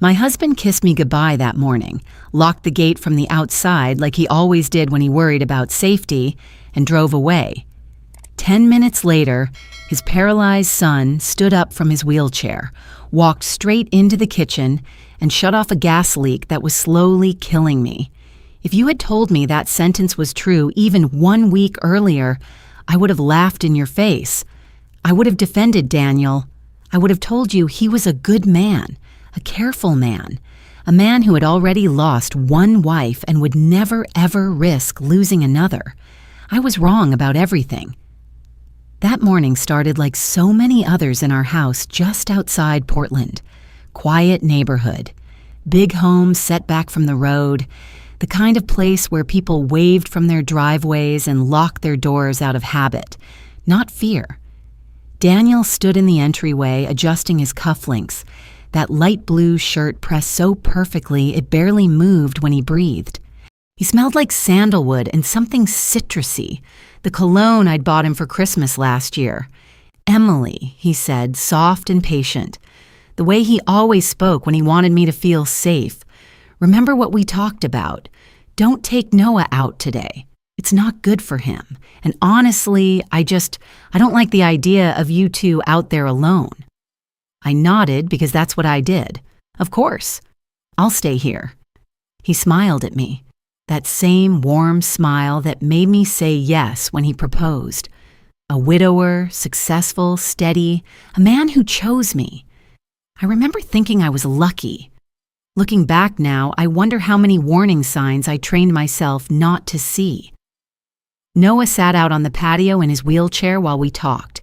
My husband kissed me goodbye that morning, locked the gate from the outside like he always did when he worried about safety, and drove away. 10 minutes later, his paralyzed son stood up from his wheelchair, walked straight into the kitchen, and shut off a gas leak that was slowly killing me. If you had told me that sentence was true even 1 week earlier, I would have laughed in your face. I would have defended Daniel. I would have told you he was a good man, a careful man, a man who had already lost one wife and would never ever risk losing another. I was wrong about everything. That morning started like so many others in our house just outside Portland. Quiet neighborhood, big home set back from the road, the kind of place where people waved from their driveways and locked their doors out of habit, not fear. Daniel stood in the entryway adjusting his cufflinks, that light blue shirt pressed so perfectly it barely moved when he breathed. He smelled like sandalwood and something citrusy, the cologne I'd bought him for Christmas last year. "Emily," he said, soft and patient, the way he always spoke when he wanted me to feel safe. "Remember what we talked about. Don't take Noah out today. It's not good for him. And honestly, I don't like the idea of you two out there alone." I nodded because that's what I did. "Of course. I'll stay here." He smiled at me, that same warm smile that made me say yes when he proposed. A widower, successful, steady, a man who chose me. I remember thinking I was lucky. Looking back now, I wonder how many warning signs I trained myself not to see. Noah sat out on the patio in his wheelchair while we talked.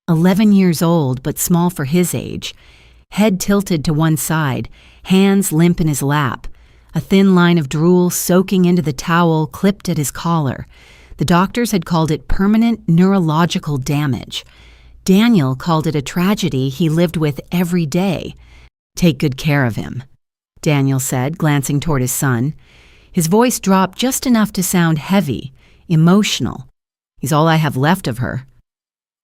11 years old, but small for his age. Head tilted to one side, hands limp in his lap. A thin line of drool soaking into the towel clipped at his collar. The doctors had called it permanent neurological damage. Daniel called it a tragedy he lived with every day. "Take good care of him," Daniel said, glancing toward his son. His voice dropped just enough to sound heavy, emotional. "He's all I have left of her."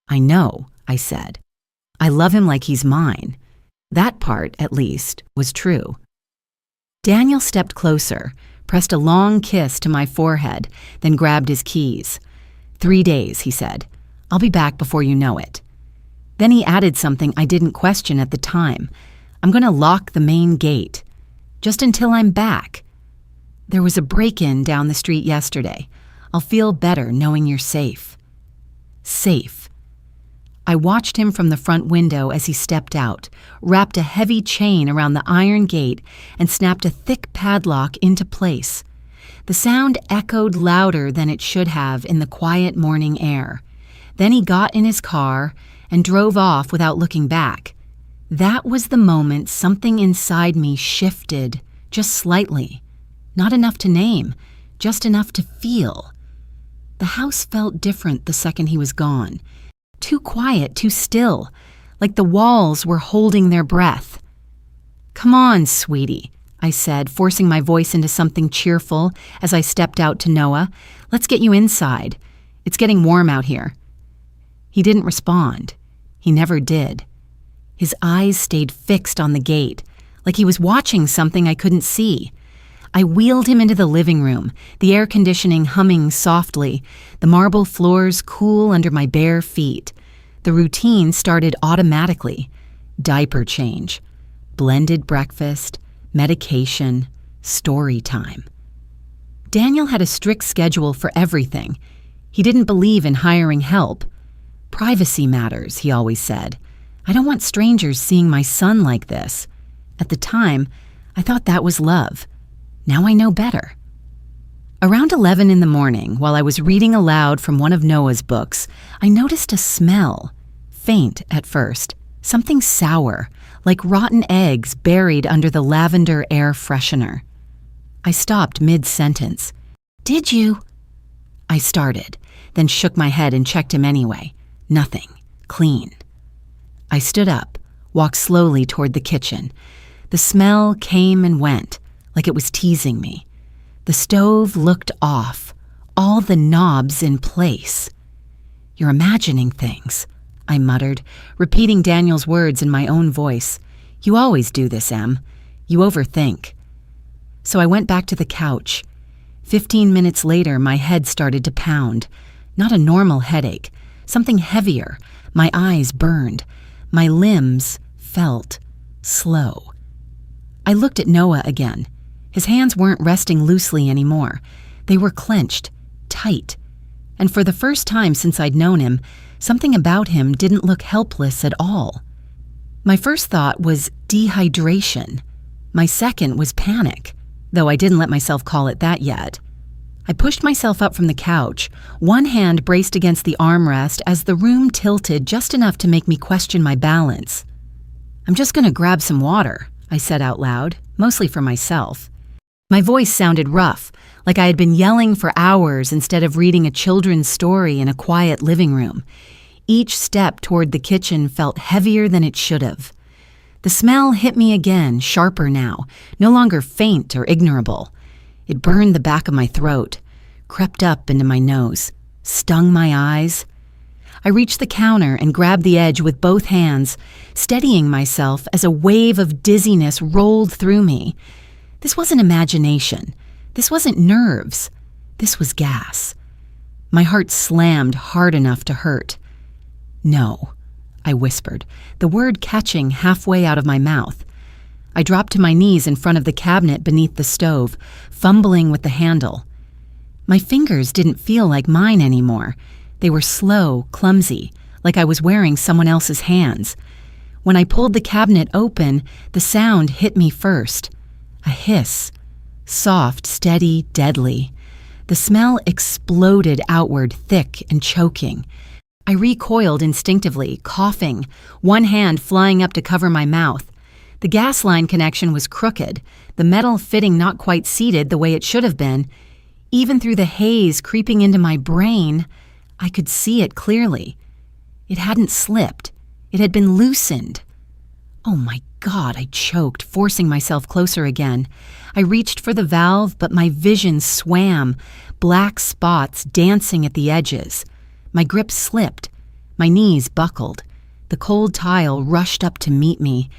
"I know," I said. "I love him like he's mine." That part, at least, was true. Daniel stepped closer, pressed a long kiss to my forehead, then grabbed his keys. 3 days, he said. "I'll be back before you know it." Then he added something I didn't question at the time. "I'm going to lock the main gate. Just until I'm back. There was a break-in down the street yesterday. I'll feel better knowing you're safe." Safe. I watched him from the front window as he stepped out, wrapped a heavy chain around the iron gate, and snapped a thick padlock into place. The sound echoed louder than it should have in the quiet morning air. Then he got in his car and drove off without looking back. That was the moment something inside me shifted, just slightly. Not enough to name, just enough to feel. The house felt different the second he was gone. Too quiet, too still, like the walls were holding their breath. "Come on, sweetie," I said, forcing my voice into something cheerful as I stepped out to Noah. "Let's get you inside. It's getting warm out here." He didn't respond. He never did. His eyes stayed fixed on the gate, like he was watching something I couldn't see. I wheeled him into the living room, the air conditioning humming softly, the marble floors cool under my bare feet. The routine started automatically. Diaper change, blended breakfast, medication, story time. Daniel had a strict schedule for everything. He didn't believe in hiring help. "Privacy matters," he always said. "I don't want strangers seeing my son like this." At the time, I thought that was love. Now I know better. Around 11 in the morning, while I was reading aloud from one of Noah's books, I noticed a smell. Faint at first, something sour, like rotten eggs buried under the lavender air freshener. I stopped mid-sentence. "Did you?" I started, then shook my head and checked him anyway. Nothing. Clean. I stood up, walked slowly toward the kitchen. The smell came and went, like it was teasing me. The stove looked off, all the knobs in place. "You're imagining things," I muttered, repeating Daniel's words in my own voice. "You always do this, Em. You overthink. So I went back to the couch. 15 minutes later, my head started to pound. Not a normal headache, something heavier. My eyes burned. My limbs felt slow. I looked at Noah again. His hands weren't resting loosely anymore. They were clenched, tight. And for the first time since I'd known him, something about him didn't look helpless at all. My first thought was dehydration. My second was panic, though I didn't let myself call it that yet. I pushed myself up from the couch, one hand braced against the armrest as the room tilted just enough to make me question my balance. "I'm just going to grab some water," I said out loud, mostly for myself. My voice sounded rough, like I had been yelling for hours instead of reading a children's story in a quiet living room. Each step toward the kitchen felt heavier than it should have. The smell hit me again, sharper now, no longer faint or ignorable. It burned the back of my throat, crept up into my nose, stung my eyes. I reached the counter and grabbed the edge with both hands, steadying myself as a wave of dizziness rolled through me. This wasn't imagination. This wasn't nerves. This was gas. My heart slammed hard enough to hurt. "No," I whispered, the word catching halfway out of my mouth. I dropped to my knees in front of the cabinet beneath the stove, fumbling with the handle. My fingers didn't feel like mine anymore. They were slow, clumsy, like I was wearing someone else's hands. When I pulled the cabinet open, the sound hit me first. A hiss. Soft, steady, deadly. The smell exploded outward, thick and choking. I recoiled instinctively, coughing, one hand flying up to cover my mouth. The gas line connection was crooked, the metal fitting not quite seated the way it should have been. Even through the haze creeping into my brain, I could see it clearly. It hadn't slipped. It had been loosened. Oh my God, I choked, forcing myself closer again. I reached for the valve, but my vision swam, black spots dancing at the edges. My grip slipped. My knees buckled. The cold tile rushed up to meet me,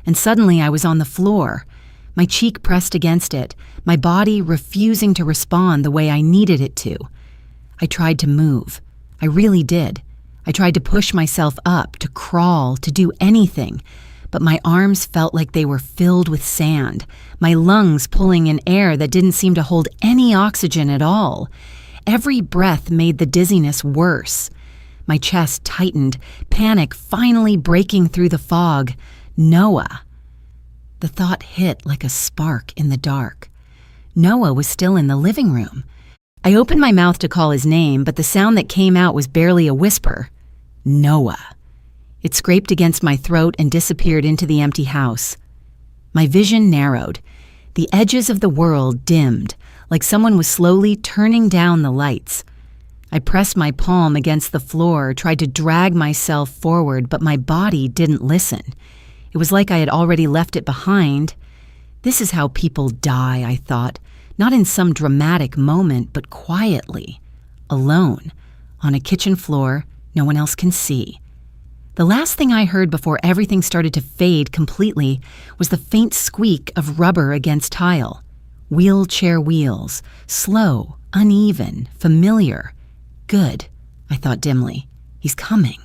and suddenly I was on the floor, my cheek pressed against it, my body refusing to respond the way I needed it to. I tried to move. I really did. I tried to push myself up, to crawl, to do anything, but my arms felt like they were filled with sand, my lungs pulling in air that didn't seem to hold any oxygen at all. Every breath made the dizziness worse. My chest tightened, panic finally breaking through the fog. Noah. The thought hit like a spark in the dark. Noah was still in the living room. I opened my mouth to call his name, but the sound that came out was barely a whisper. Noah. It scraped against my throat and disappeared into the empty house. My vision narrowed. The edges of the world dimmed, like someone was slowly turning down the lights. I pressed my palm against the floor, tried to drag myself forward, but my body didn't listen. It was like I had already left it behind. This is how people die, I thought, not in some dramatic moment, but quietly, alone, on a kitchen floor no one else can see. The last thing I heard before everything started to fade completely was the faint squeak of rubber against tile. Wheelchair wheels, slow, uneven, familiar. Good, I thought dimly. He's coming.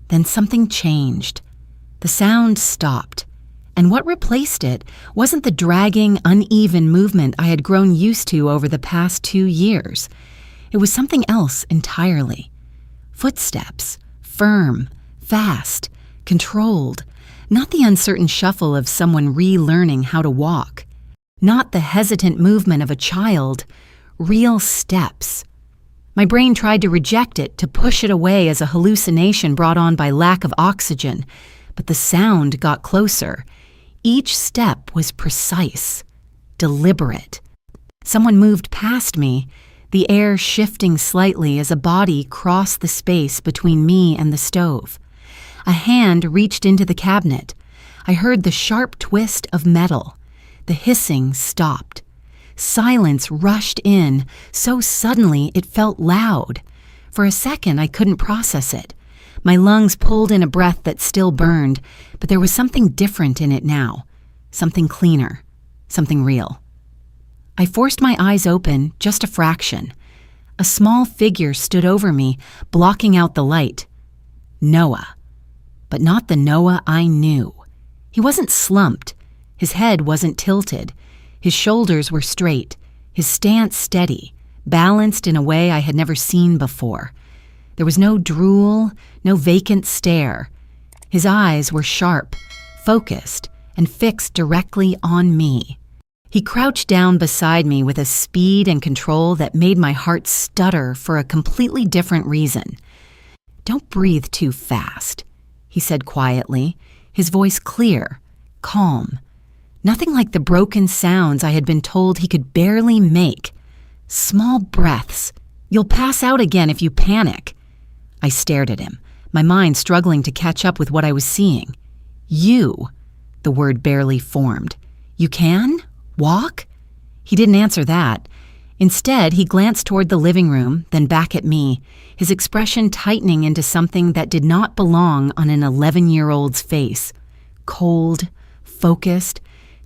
Then something changed. The sound stopped, and what replaced it wasn't the dragging, uneven movement I had grown used to over the past 2 years. It was something else entirely. Footsteps, firm, fast, controlled, not the uncertain shuffle of someone relearning how to walk, not the hesitant movement of a child, real steps. My brain tried to reject it, to push it away as a hallucination brought on by lack of oxygen, but the sound got closer. Each step was precise, deliberate. Someone moved past me, the air shifting slightly as a body crossed the space between me and the stove. A hand reached into the cabinet. I heard the sharp twist of metal. The hissing stopped. Silence rushed in, so suddenly it felt loud. For a second, I couldn't process it. My lungs pulled in a breath that still burned, but there was something different in it now. something cleaner, something real. I forced my eyes open just a fraction. A small figure stood over me, blocking out the light. Noah. But not the Noah I knew. He wasn't slumped. His head wasn't tilted. His shoulders were straight, his stance steady, balanced in a way I had never seen before. There was no drool, no vacant stare. His eyes were sharp, focused, and fixed directly on me. He crouched down beside me with a speed and control that made my heart stutter for a completely different reason. "Don't breathe too fast," he said quietly, his voice clear, calm. Nothing like the broken sounds I had been told he could barely make. "Small breaths. You'll pass out again if you panic." I stared at him, my mind struggling to catch up with what I was seeing. "You," the word barely formed. "You can? Walk?" He didn't answer that. Instead, he glanced toward the living room, then back at me, his expression tightening into something that did not belong on an 11-year-old's face. Cold, focused,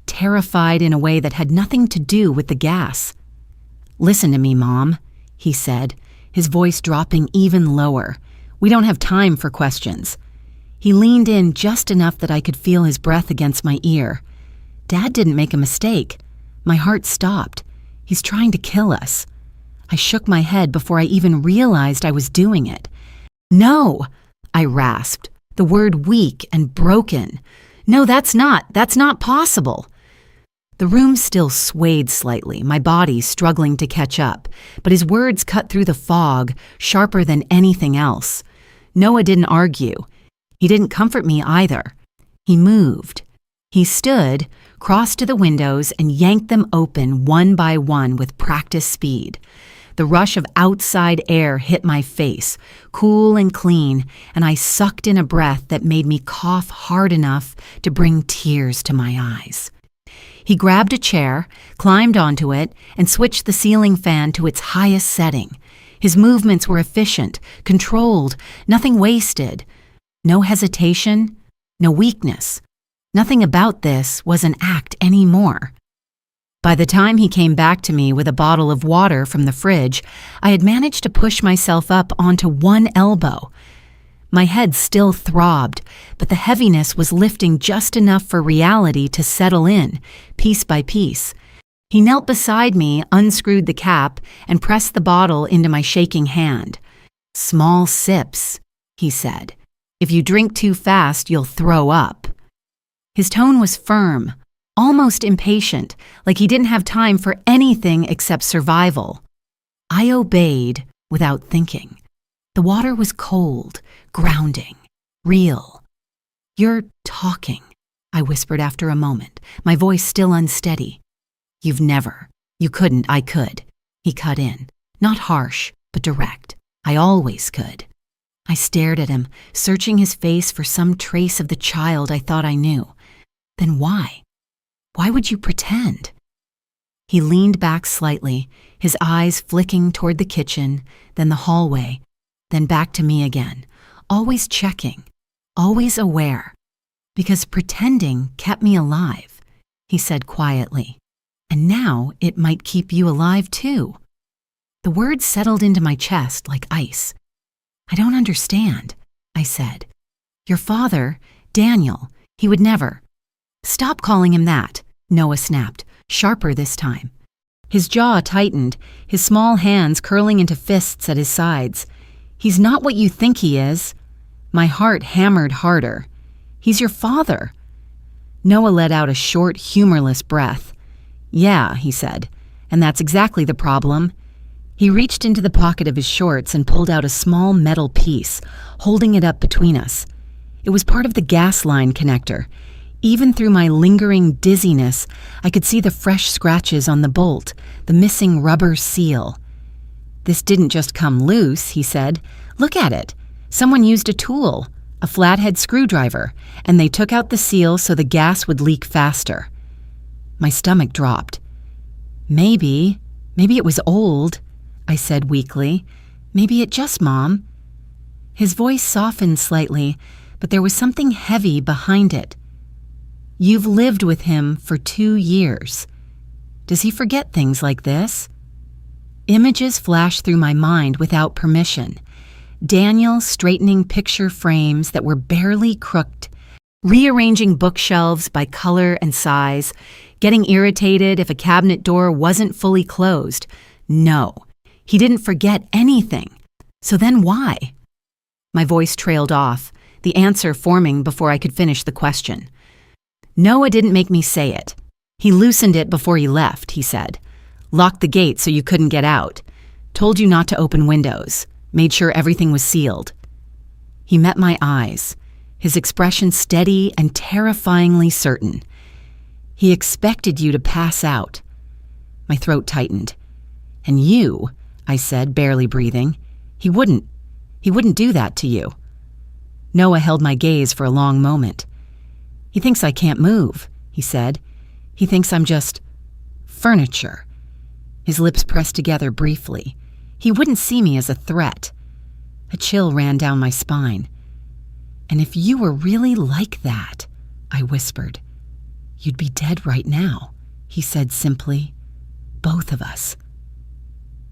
terrified in a way that had nothing to do with the gas. "Listen to me, Mom," he said, his voice dropping even lower. "We don't have time for questions." He leaned in just enough that I could feel his breath against my ear. Dad didn't make a mistake. My heart stopped. He's trying to kill us. I shook my head before I even realized I was doing it. "No," I rasped, the word weak and broken. "No, that's not possible." The room still swayed slightly, my body struggling to catch up, but his words cut through the fog, sharper than anything else. Noah didn't argue. He didn't comfort me either. He moved. He stood, crossed to the windows, and yanked them open one by one with practiced speed. The rush of outside air hit my face, cool and clean, and I sucked in a breath that made me cough hard enough to bring tears to my eyes. He grabbed a chair, climbed onto it, and switched the ceiling fan to its highest setting. His movements were efficient, controlled, nothing wasted. No hesitation, no weakness. Nothing about this was an act anymore. By the time he came back to me with a bottle of water from the fridge, I had managed to push myself up onto one elbow. My head still throbbed, but the heaviness was lifting just enough for reality to settle in, piece by piece. He knelt beside me, unscrewed the cap, and pressed the bottle into my shaking hand. "Small sips," he said. "If you drink too fast, you'll throw up." His tone was firm, almost impatient, like he didn't have time for anything except survival. I obeyed without thinking. The water was cold, grounding, real. "You're talking," I whispered after a moment, my voice still unsteady. "You've never. You couldn't, I could." He cut in, not harsh, but direct. "I always could." I stared at him, searching his face for some trace of the child I thought I knew. Then why? Why would you pretend? He leaned back slightly, his eyes flicking toward the kitchen, then the hallway, then back to me again, always checking, always aware. "Because pretending kept me alive," he said quietly. "And now it might keep you alive too." The words settled into my chest like ice. "I don't understand," I said. "Your father, Daniel, he would never." "Stop calling him that," Noah snapped, sharper this time. His jaw tightened, his small hands curling into fists at his sides. "He's not what you think he is." My heart hammered harder. "He's your father." Noah let out a short, humorless breath. "Yeah," he said, "and that's exactly the problem." He reached into the pocket of his shorts and pulled out a small metal piece, holding it up between us. It was part of the gas line connector. Even through my lingering dizziness, I could see the fresh scratches on the bolt, the missing rubber seal. "This didn't just come loose," he said. "Look at it. Someone used a tool, a flathead screwdriver, and they took out the seal so the gas would leak faster." My stomach dropped. Maybe it was old," I said weakly. "Maybe it just, Mom." His voice softened slightly, but there was something heavy behind it. You've lived with him for 2 years. Does he forget things like this? Images flashed through my mind without permission. Daniel straightening picture frames that were barely crooked, rearranging bookshelves by color and size, getting irritated if a cabinet door wasn't fully closed. No, he didn't forget anything. So then why? My voice trailed off, the answer forming before I could finish the question. Noah didn't make me say it. He loosened it before he left, he said. Locked the gate so you couldn't get out. Told you not to open windows. Made sure everything was sealed. He met my eyes, his expression steady and terrifyingly certain. He expected you to pass out. My throat tightened. And you, I said, barely breathing, he wouldn't do that to you. Noah held my gaze for a long moment. He thinks I can't move, he said. He thinks I'm just furniture. His lips pressed together briefly. He wouldn't see me as a threat. A chill ran down my spine. And if you were really like that, I whispered, you'd be dead right now, he said simply. Both of us.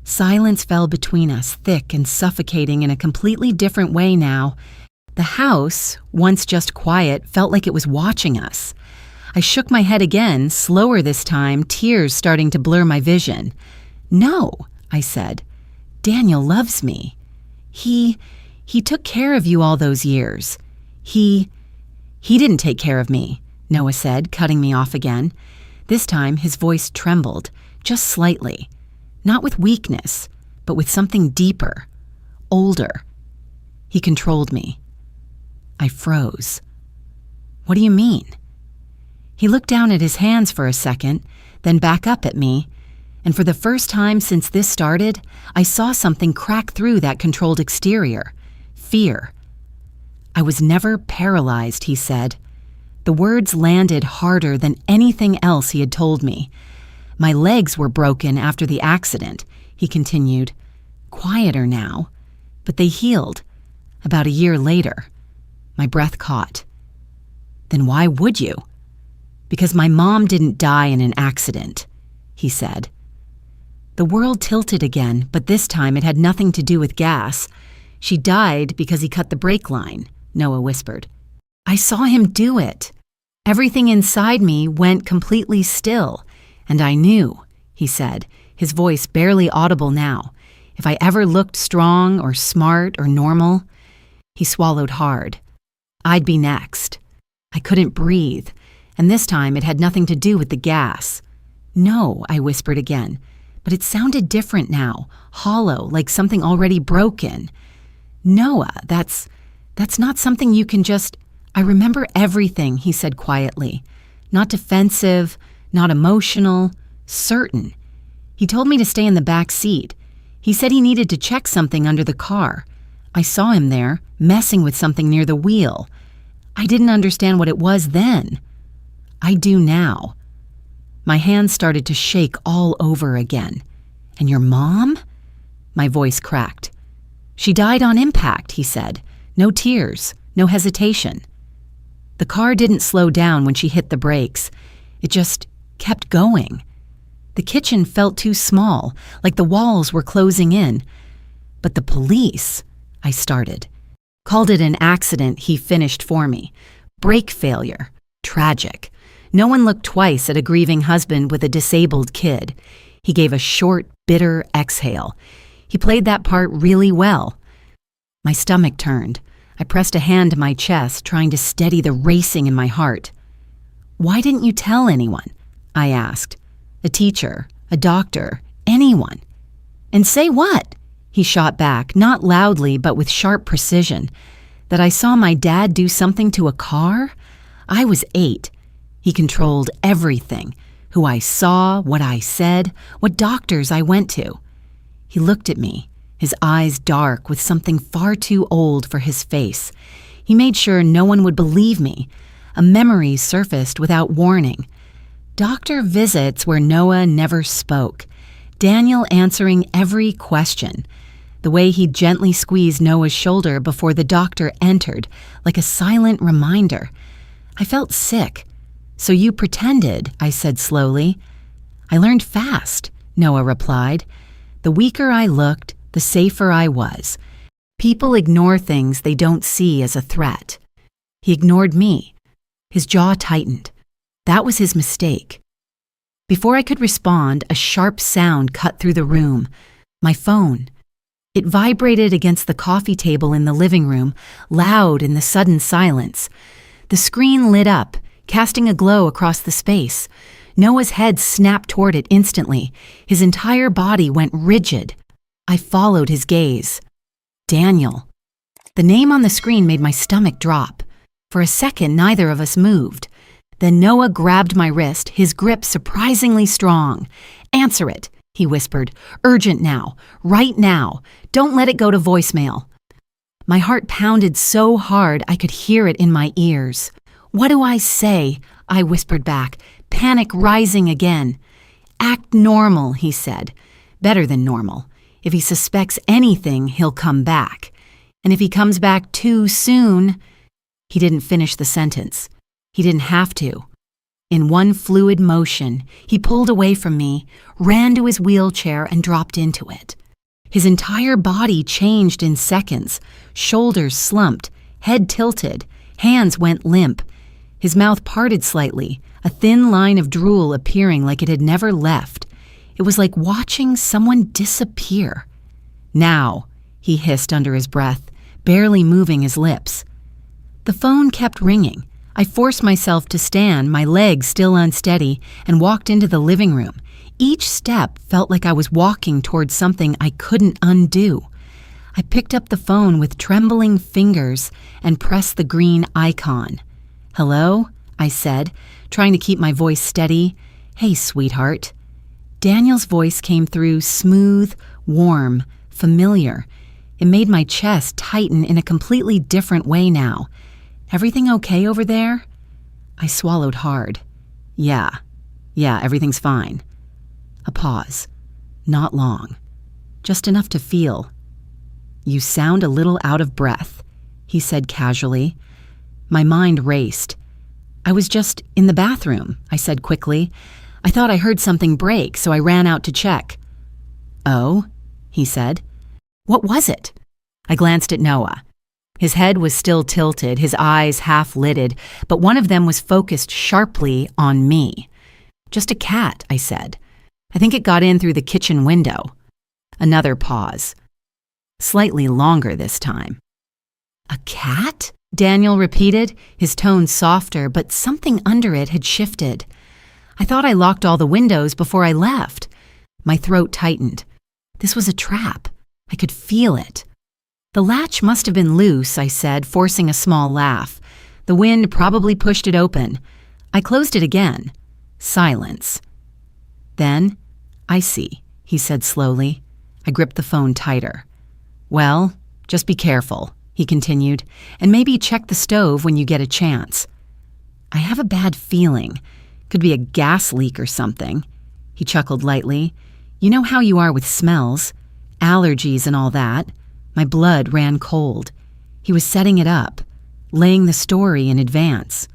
Silence fell between us, thick and suffocating in a completely different way now. The house, once just quiet, felt like it was watching us. I shook my head again, slower this time, tears starting to blur my vision. No, I said. Daniel loves me. He took care of you all those years. He didn't take care of me, Noah said, cutting me off again. This time his voice trembled, just slightly. Not with weakness, but with something deeper, older. He controlled me. I froze. What do you mean? He looked down at his hands for a second, then back up at me, and for the first time since this started, I saw something crack through that controlled exterior. Fear. I was never paralyzed, he said. The words landed harder than anything else he had told me. My legs were broken after the accident, he continued. Quieter now, but they healed. About a year later. My breath caught. Then why would you? Because my mom didn't die in an accident, he said. The world tilted again, but this time it had nothing to do with gas. She died because he cut the brake line, Noah whispered. I saw him do it. Everything inside me went completely still, and I knew, he said, his voice barely audible now. If I ever looked strong or smart or normal, he swallowed hard. I'd be next. I couldn't breathe, and this time it had nothing to do with the gas. No, I whispered again, but it sounded different now, hollow, like something already broken. Noah, that's not something you can just... I remember everything, he said quietly. Not defensive, not emotional, certain. He told me to stay in the back seat. He said he needed to check something under the car. I saw him there, messing with something near the wheel. I didn't understand what it was then. I do now. My hands started to shake all over again. And your mom? My voice cracked. She died on impact, he said. No tears, no hesitation. The car didn't slow down when she hit the brakes. It just kept going. The kitchen felt too small, like the walls were closing in. But the police, I started. Called it an accident, he finished for me. Brake failure. Tragic. No one looked twice at a grieving husband with a disabled kid. He gave a short, bitter exhale. He played that part really well. My stomach turned. I pressed a hand to my chest, trying to steady the racing in my heart. Why didn't you tell anyone? I asked. A teacher, a doctor, anyone. And say what? He shot back, not loudly but with sharp precision. That I saw my dad do something to a car? I was 8. He controlled everything. Who I saw, what I said, what doctors I went to. He looked at me, his eyes dark with something far too old for his face. He made sure no one would believe me. A memory surfaced without warning. Doctor visits where Noah never spoke. Daniel answering every question. The way he gently squeezed Noah's shoulder before the doctor entered, like a silent reminder. I felt sick. "So you pretended," I said slowly. "I learned fast," Noah replied. "The weaker I looked, the safer I was. People ignore things they don't see as a threat." He ignored me. His jaw tightened. That was his mistake. Before I could respond, a sharp sound cut through the room. My phone. It vibrated against the coffee table in the living room, loud in the sudden silence. The screen lit up, casting a glow across the space. Noah's head snapped toward it instantly. His entire body went rigid. I followed his gaze. Daniel. The name on the screen made my stomach drop. For a second, neither of us moved. Then Noah grabbed my wrist, his grip surprisingly strong. "Answer it," he whispered. "Urgent now. Right now. Don't let it go to voicemail." My heart pounded so hard I could hear it in my ears. "What do I say?" I whispered back, panic rising again. "Act normal," he said. "Better than normal. If he suspects anything, he'll come back. And if he comes back too soon—" He didn't finish the sentence. He didn't have to. In one fluid motion, he pulled away from me, ran to his wheelchair, and dropped into it. His entire body changed in seconds. Shoulders slumped, head tilted, hands went limp. His mouth parted slightly, a thin line of drool appearing like it had never left. It was like watching someone disappear. "Now," he hissed under his breath, barely moving his lips. The phone kept ringing. I forced myself to stand, my legs still unsteady, and walked into the living room. Each step felt like I was walking towards something I couldn't undo. I picked up the phone with trembling fingers and pressed the green icon. "Hello?" I said, trying to keep my voice steady. "Hey, sweetheart." Daniel's voice came through smooth, warm, familiar. It made my chest tighten in a completely different way now. "Everything okay over there?" I swallowed hard. Yeah, everything's fine." A pause. Not long. Just enough to feel. "You sound a little out of breath," he said casually. My mind raced. "I was just in the bathroom," I said quickly. "I thought I heard something break, so I ran out to check." "Oh?" he said. "What was it?" I glanced at Noah. His head was still tilted, his eyes half-lidded, but one of them was focused sharply on me. "Just a cat," I said. "I think it got in through the kitchen window." Another pause. Slightly longer this time. "A cat?" Daniel repeated, his tone softer, but something under it had shifted. "I thought I locked all the windows before I left." My throat tightened. This was a trap. I could feel it. "The latch must have been loose," I said, forcing a small laugh. "The wind probably pushed it open." I closed it again. Silence. Then, "I see," he said slowly. I gripped the phone tighter. "Well, just be careful," he continued, "and maybe check the stove when you get a chance." "I have a bad feeling. Could be a gas leak or something." He chuckled lightly. "You know how you are with smells. Allergies and all that." My blood ran cold. He was setting it up, laying the story in advance.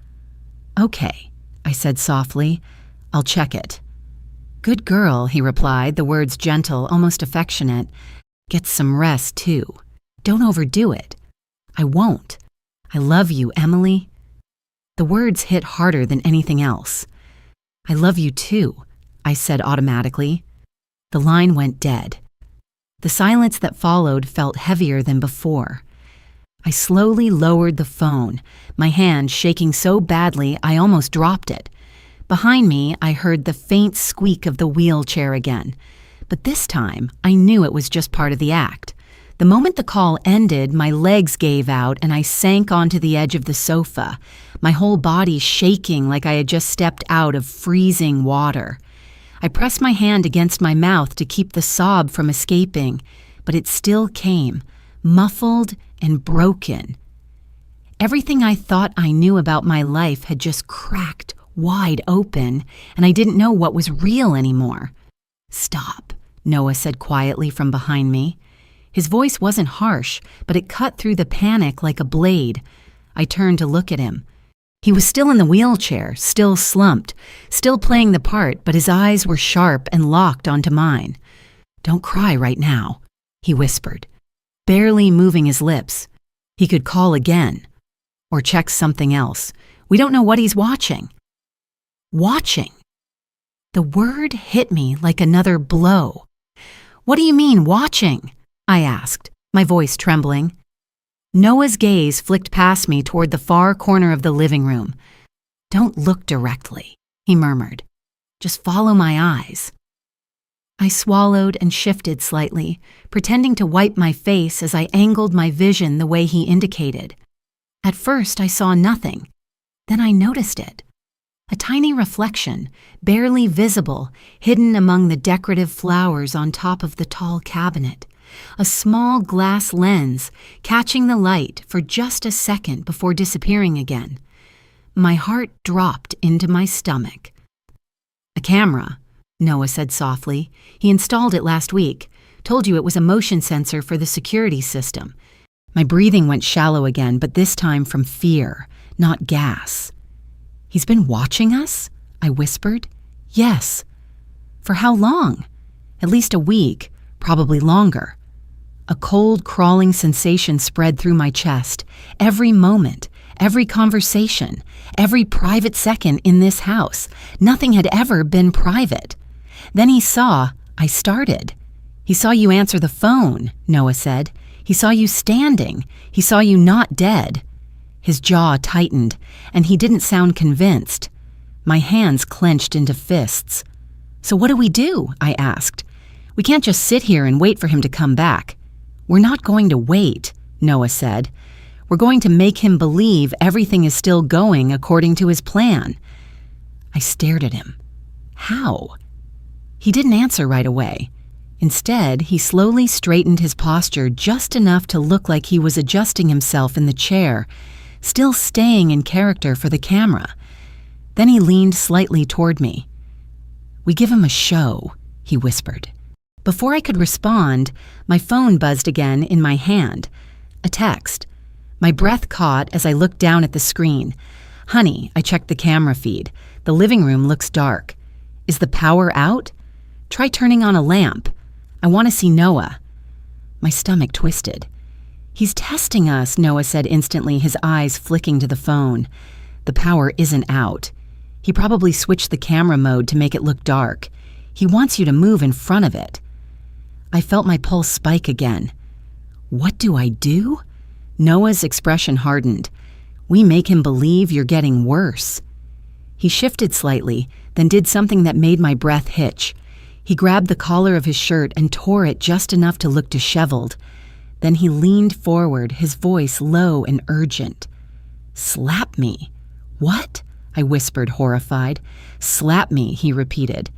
"Okay," I said softly. "I'll check it." "Good girl," he replied, the words gentle, almost affectionate. "Get some rest, too. Don't overdo it." "I won't. I love you, Emily." The words hit harder than anything else. "I love you, too," I said automatically. The line went dead. The silence that followed felt heavier than before. I slowly lowered the phone, my hand shaking so badly I almost dropped it. Behind me, I heard the faint squeak of the wheelchair again. But this time, I knew it was just part of the act. The moment the call ended, my legs gave out and I sank onto the edge of the sofa, my whole body shaking like I had just stepped out of freezing water. I pressed my hand against my mouth to keep the sob from escaping, but it still came, muffled and broken. Everything I thought I knew about my life had just cracked wide open, and I didn't know what was real anymore. "Stop," Noah said quietly from behind me. His voice wasn't harsh, but it cut through the panic like a blade. I turned to look at him. He was still in the wheelchair, still slumped, still playing the part, but his eyes were sharp and locked onto mine. "Don't cry right now," he whispered, barely moving his lips. He could call again, or check something else. We don't know what he's watching. Watching. The word hit me like another blow. "What do you mean, watching?" I asked, my voice trembling. Noah's gaze flicked past me toward the far corner of the living room. "Don't look directly," he murmured. "Just follow my eyes." I swallowed and shifted slightly, pretending to wipe my face as I angled my vision the way he indicated. At first, I saw nothing. Then I noticed it. A tiny reflection, barely visible, hidden among the decorative flowers on top of the tall cabinet. A small glass lens, catching the light for just a second before disappearing again. My heart dropped into my stomach. "A camera," Noah said softly. "He installed it last week. Told you it was a motion sensor for the security system." My breathing went shallow again, but this time from fear, not gas. "He's been watching us?" I whispered. "Yes." "For how long?" "At least a week, probably longer." A cold, crawling sensation spread through my chest. Every moment, every conversation, every private second in this house. Nothing had ever been private. Then he saw, I started. "He saw you answer the phone," Noah said. "He saw you standing. He saw you not dead." His jaw tightened, and he didn't sound convinced. My hands clenched into fists. "So what do we do?" I asked. "We can't just sit here and wait for him to come back." "We're not going to wait," Noah said. "We're going to make him believe everything is still going according to his plan." I stared at him. "How?" He didn't answer right away. Instead, he slowly straightened his posture just enough to look like he was adjusting himself in the chair, still staying in character for the camera. Then he leaned slightly toward me. "We give him a show," he whispered. Before I could respond, my phone buzzed again in my hand. A text. My breath caught as I looked down at the screen. "Honey," I checked the camera feed. "The living room looks dark. Is the power out? Try turning on a lamp. I want to see Noah." My stomach twisted. "He's testing us," Noah said instantly, his eyes flicking to the phone. "The power isn't out. He probably switched the camera mode to make it look dark. He wants you to move in front of it." I felt my pulse spike again. "What do I do?" Noah's expression hardened. "We make him believe you're getting worse." He shifted slightly, then did something that made my breath hitch. He grabbed the collar of his shirt and tore it just enough to look disheveled. Then he leaned forward, his voice low and urgent. "Slap me." "What?" I whispered, horrified. "Slap me," he repeated.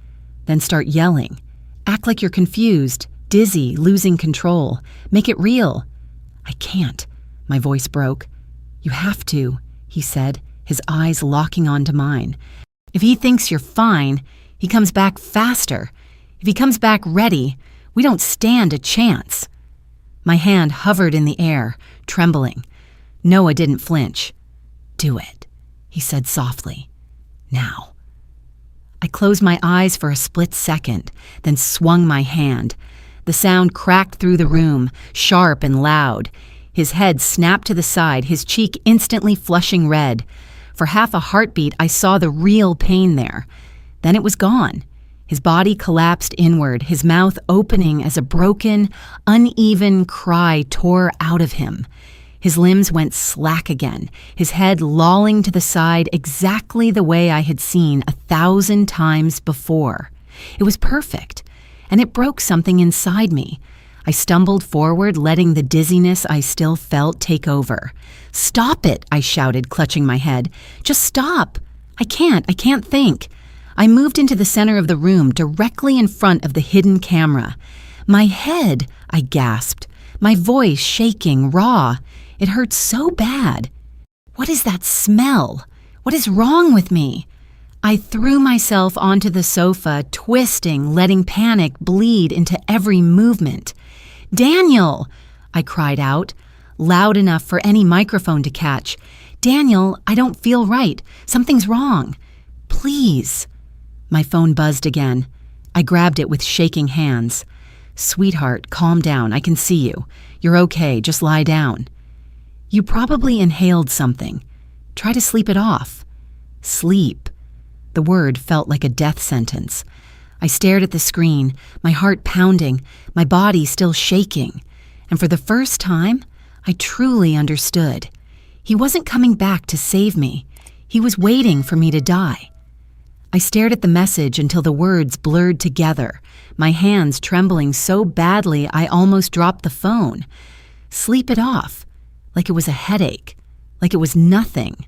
"Then start yelling. Act like you're confused, dizzy, losing control. Make it real." "I can't." My voice broke. "You have to," he said, his eyes locking onto mine. "If he thinks you're fine, he comes back faster. If he comes back ready, we don't stand a chance." My hand hovered in the air, trembling. Noah didn't flinch. "Do it," he said softly. "Now." I closed my eyes for a split second, then swung my hand. The sound cracked through the room, sharp and loud. His head snapped to the side, his cheek instantly flushing red. For half a heartbeat, I saw the real pain there. Then it was gone. His body collapsed inward, his mouth opening as a broken, uneven cry tore out of him. His limbs went slack again, his head lolling to the side exactly the way I had seen 1,000 times before. It was perfect, and it broke something inside me. I stumbled forward, letting the dizziness I still felt take over. "Stop it," I shouted, clutching my head. "Just stop. I can't think." I moved into the center of the room, directly in front of the hidden camera. "My head," I gasped, my voice shaking, raw. It hurt so bad. "What is that smell? What is wrong with me?" I threw myself onto the sofa, twisting, letting panic bleed into every movement. "Daniel!" I cried out, loud enough for any microphone to catch. Daniel, I don't feel right. Something's wrong. Please. My phone buzzed again. I grabbed it with shaking hands. Sweetheart, calm down. I can see you. You're okay. Just lie down. You probably inhaled something. Try to sleep it off. Sleep. The word felt like a death sentence. I stared at the screen, my heart pounding, my body still shaking. And for the first time, I truly understood. He wasn't coming back to save me. He was waiting for me to die. I stared at the message until the words blurred together, my hands trembling so badly I almost dropped the phone. Sleep it off, like it was a headache, like it was nothing.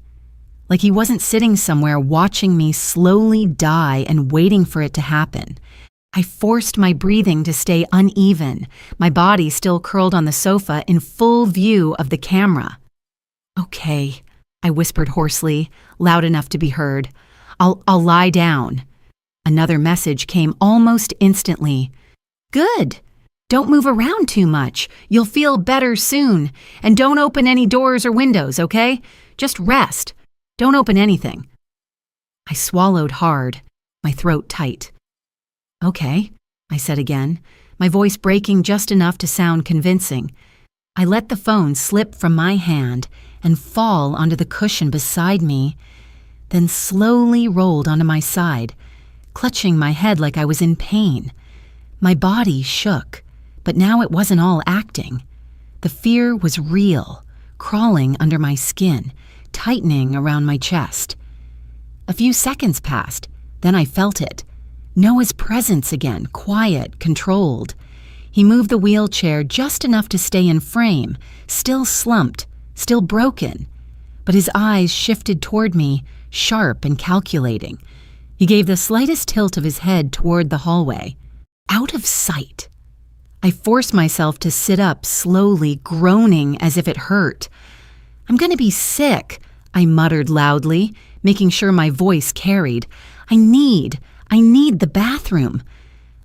Like he wasn't sitting somewhere watching me slowly die and waiting for it to happen. I forced my breathing to stay uneven, my body still curled on the sofa in full view of the camera. Okay, I whispered hoarsely, loud enough to be heard. I'll lie down. Another message came almost instantly. Good. Don't move around too much. You'll feel better soon. And don't open any doors or windows, okay? Just rest. Don't open anything. I swallowed hard, my throat tight. Okay, I said again, my voice breaking just enough to sound convincing. I let the phone slip from my hand and fall onto the cushion beside me, then slowly rolled onto my side, clutching my head like I was in pain. My body shook, but now it wasn't all acting. The fear was real, crawling under my skin, tightening around my chest. A few seconds passed, then I felt it. Noah's presence again, quiet, controlled. He moved the wheelchair just enough to stay in frame, still slumped, still broken. But his eyes shifted toward me, sharp and calculating. He gave the slightest tilt of his head toward the hallway. Out of sight. I forced myself to sit up slowly, groaning as if it hurt. I'm going to be sick, I muttered loudly, making sure my voice carried. I need the bathroom.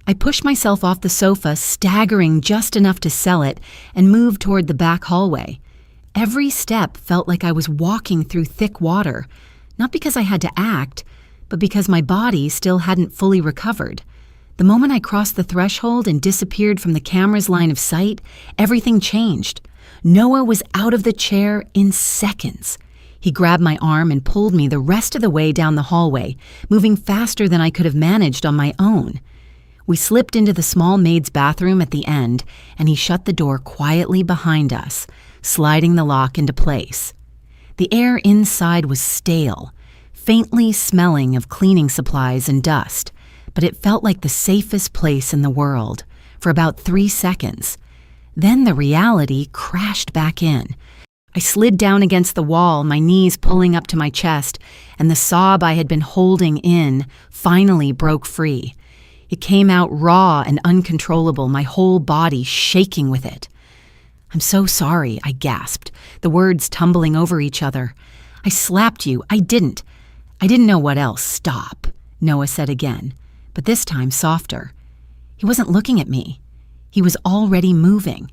I pushed myself off the sofa, staggering just enough to sell it, and moved toward the back hallway. Every step felt like I was walking through thick water, not because I had to act, but because my body still hadn't fully recovered. The moment I crossed the threshold and disappeared from the camera's line of sight, everything changed. Noah was out of the chair in seconds. He grabbed my arm and pulled me the rest of the way down the hallway, moving faster than I could have managed on my own. We slipped into the small maid's bathroom at the end, and he shut the door quietly behind us, sliding the lock into place. The air inside was stale, faintly smelling of cleaning supplies and dust, but it felt like the safest place in the world for about 3 seconds. Then the reality crashed back in. I slid down against the wall, my knees pulling up to my chest, and the sob I had been holding in finally broke free. It came out raw and uncontrollable, my whole body shaking with it. I'm so sorry, I gasped, the words tumbling over each other. I slapped you. I didn't know what else. Stop, Noah said again, but this time softer. He wasn't looking at me. He was already moving.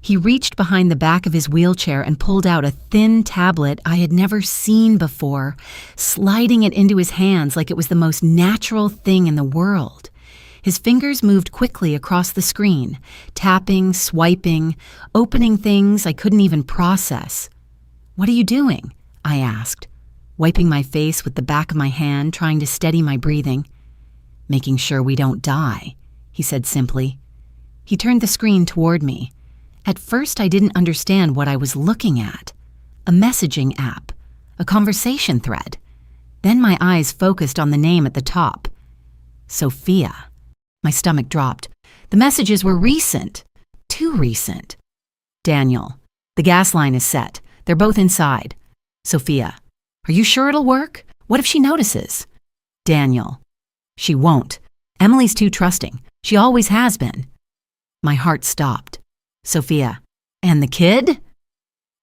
He reached behind the back of his wheelchair and pulled out a thin tablet I had never seen before, sliding it into his hands like it was the most natural thing in the world. His fingers moved quickly across the screen, tapping, swiping, opening things I couldn't even process. "What are you doing?" I asked, wiping my face with the back of my hand, trying to steady my breathing. "Making sure we don't die," he said simply. He turned the screen toward me. At first, I didn't understand what I was looking at. A messaging app, a conversation thread. Then my eyes focused on the name at the top. Sophia. My stomach dropped. The messages were recent. Too recent. Daniel. The gas line is set. They're both inside. Sophia. Are you sure it'll work? What if she notices? Daniel. She won't. Emily's too trusting. She always has been. My heart stopped. Sophia. And the kid?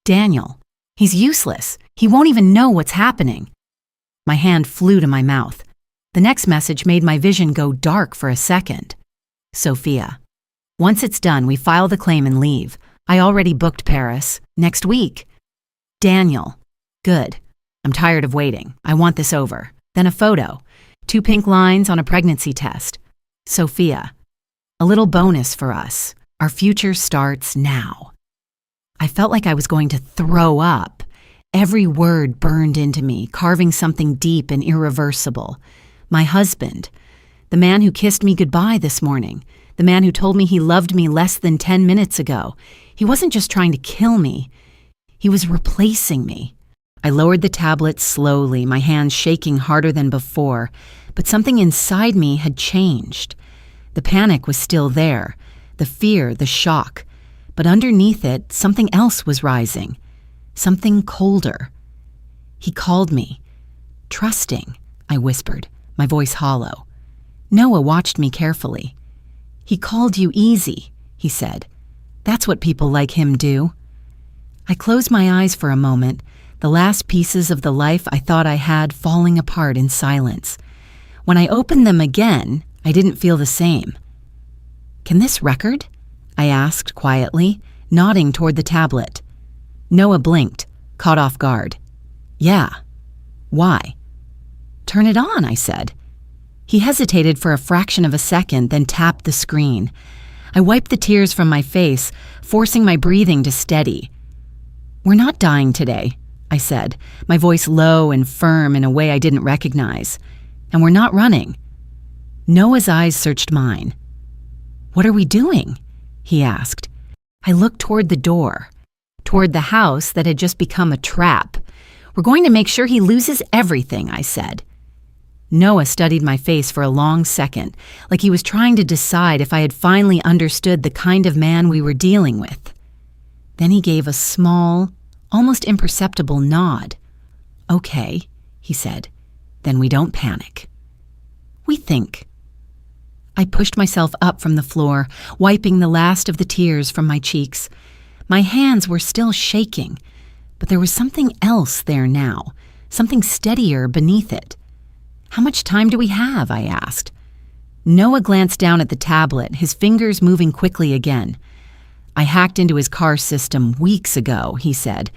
Daniel. He's useless. He won't even know what's happening. My hand flew to my mouth. The next message made my vision go dark for a second. Sophia. Once it's done, we file the claim and leave. I already booked Paris. Next week. Daniel. Good. I'm tired of waiting. I want this over. Then a photo. 2 pink lines on a pregnancy test. Sophia. A little bonus for us. Our future starts now. I felt like I was going to throw up. Every word burned into me, carving something deep and irreversible. My husband. The man who kissed me goodbye this morning. The man who told me he loved me less than 10 minutes ago. He wasn't just trying to kill me. He was replacing me. I lowered the tablet slowly, my hands shaking harder than before, but something inside me had changed. The panic was still there, the fear, the shock, but underneath it, something else was rising, something colder. He called me. Trusting, I whispered, my voice hollow. Noah watched me carefully. He called you easy, he said. That's what people like him do. I closed my eyes for a moment, the last pieces of the life I thought I had falling apart in silence. When I opened them again, I didn't feel the same. Can this record? I asked quietly, nodding toward the tablet. Noah blinked, caught off guard. Yeah. Why? Turn it on, I said. He hesitated for a fraction of a second, then tapped the screen. I wiped the tears from my face, forcing my breathing to steady. We're not dying today, I said, my voice low and firm in a way I didn't recognize. And we're not running. Noah's eyes searched mine. What are we doing? He asked. I looked toward the door, toward the house that had just become a trap. We're going to make sure he loses everything, I said. Noah studied my face for a long second, like he was trying to decide if I had finally understood the kind of man we were dealing with. Then he gave a small, almost imperceptible nod. Okay, he said. Then we don't panic. We think. I pushed myself up from the floor, wiping the last of the tears from my cheeks. My hands were still shaking, but there was something else there now, something steadier beneath it. How much time do we have? I asked. Noah glanced down at the tablet, his fingers moving quickly again. I hacked into his car system weeks ago, he said.